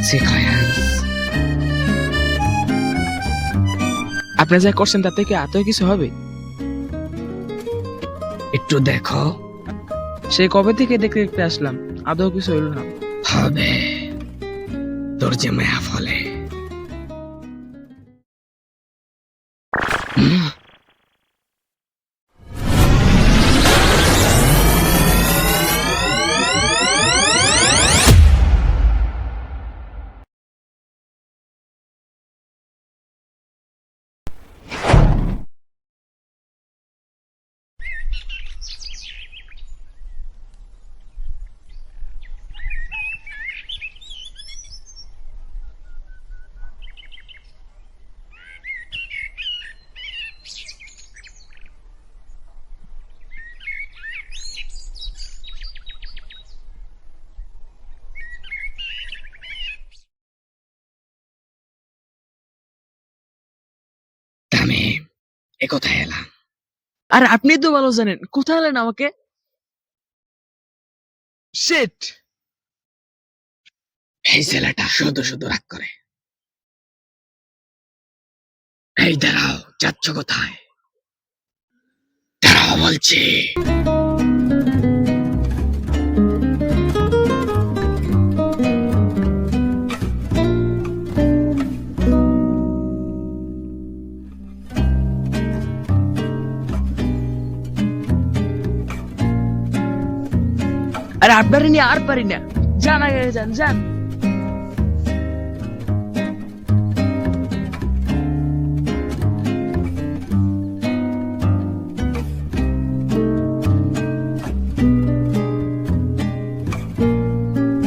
Sequence. আপনি যা করছেন তার থেকে এত কিছু হবে? একটু দেখো। সে কবে থেকে দেখতে দেখতে আসলাম, আদৌ কিছু হইল না। হবে, তোর যে মায়া ফলে। আমি কোথায় এলাম? আর আপনি তো ভালো জানেন, কোথায় এলেন আমাকে? শিট! এই ছেলেটা শুধু শুধু রাগ করে। এই দাঁড়াও, যাচ্ছ কোথায়? দাঁড়াও বলছি। আরে আপনারে নিয়ে আর পারি না, যান আগে যান, যান।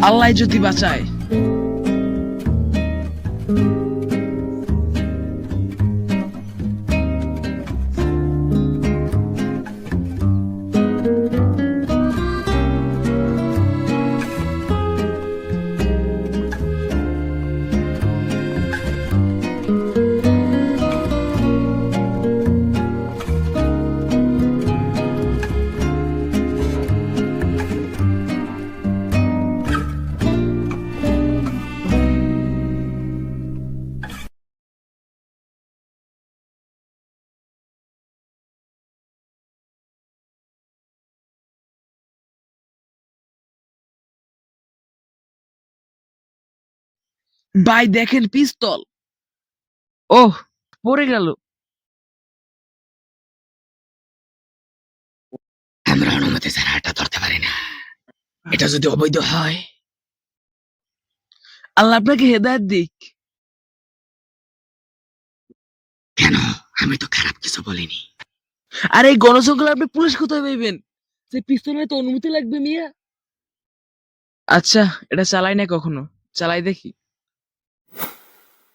আল্লাহ যদি বাঁচায়। ভাই দেখেন পিস্তল। ওহ, পড়ে গেল। আমরা অনুমতি ছাড়া এটা ধরতে পারি না। এটা যদি অবৈধ হয়। আল্লাহ আপনাকে হেদায়েত দিক। কেন? আমি তো খারাপ কিছু বলিনি। আরে এই গণজঙ্গলে আপনি পুলিশ কোথায় পাইবেন? সে পিস্তলের তো অনুমতি লাগবে মিয়া। আচ্ছা, এটা চালাই না কখনো, চালাই দেখি।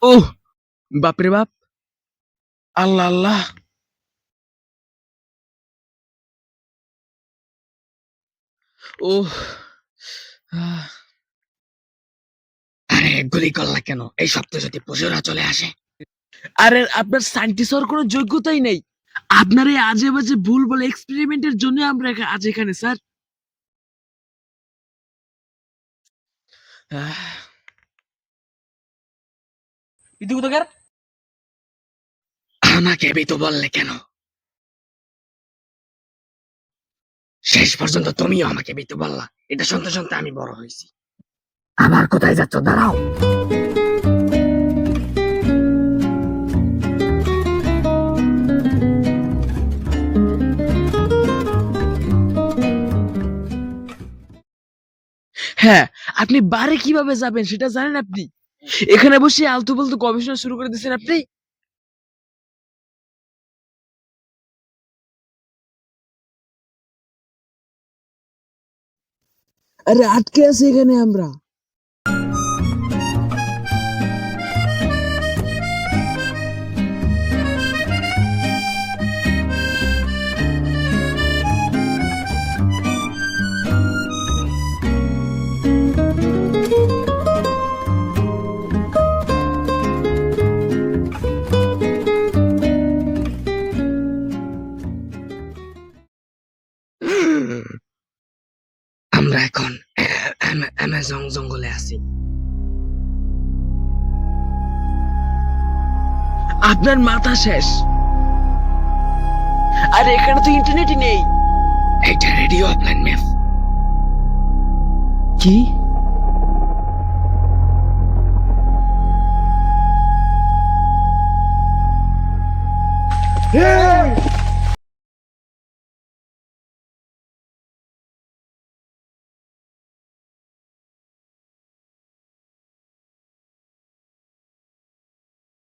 ওহ, বাপরে বাপ! আল্লাহ আল্লাহ! ওহ, আরে গুলি করলা কেন? এই শব্দ যদি পশুরা চলে আসে। আরে আপনার সায়েন্টিস্ট হওয়ার কোনো যোগ্যতাই নেই। আপনার এই আজে বাজে ভুল বলে এক্সপেরিমেন্টের জন্য আমরা আজ এখানে স্যার। আমাকে বিতু বললে কেন? শেষ পর্যন্ত তুমিও আমাকে বিতু বললা। এটা শুনতে শুনতে আমি বড় হয়েছি। আবার কোথায় যাচ্ছ? দাঁড়াও। হ্যাঁ, আপনি বারে কিভাবে যাবেন সেটা জানেন আপনি? এখানে বসে আলতু ফালতু গবেষণা শুরু করে দিচ্ছেন আপনি। আরে আটকে আছি এখানে আমরা। আমরা এখন অ্যামাজন জঙ্গলে আছি। আপনার মাথা শেষ। আর এখানে তো ইন্টারনেটই নেই। এটা রেডিও অফলাইন ম্যাপ। কি? Yeah!